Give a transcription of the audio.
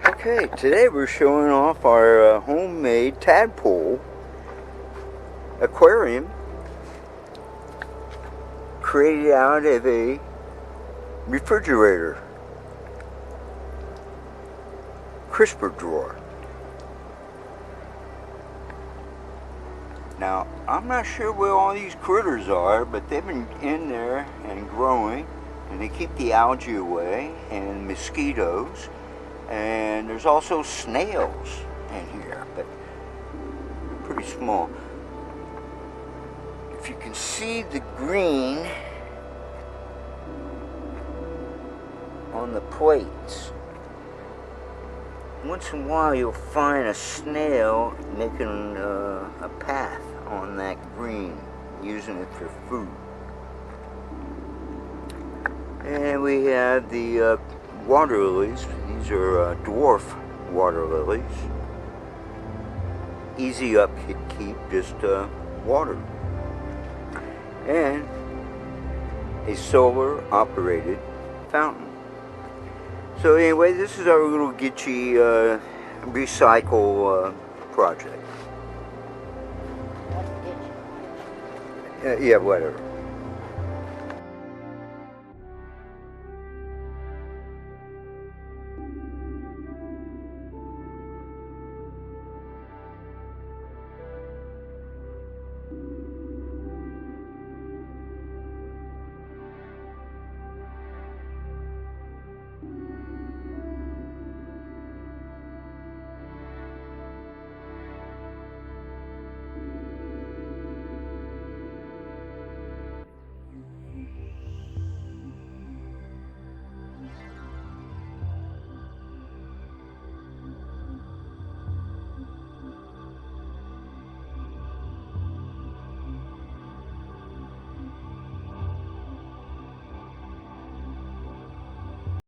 Okay, today we're showing off our homemade tadpole aquarium created out of a refrigerator crisper drawer. Now, I'm not sure where all these critters are, but they've been in there and growing, and they keep the algae away and mosquitoes. And there's also snails in here, but pretty small. If you can see the green on the plates, once in a while you'll find a snail making a path on that green, using it for food. And we have the water lilies. These are dwarf water lilies. Easy upkeep, just water. And a solar operated fountain. So anyway, this is our little Gitchy recycle project. What's ditch? Yeah, whatever.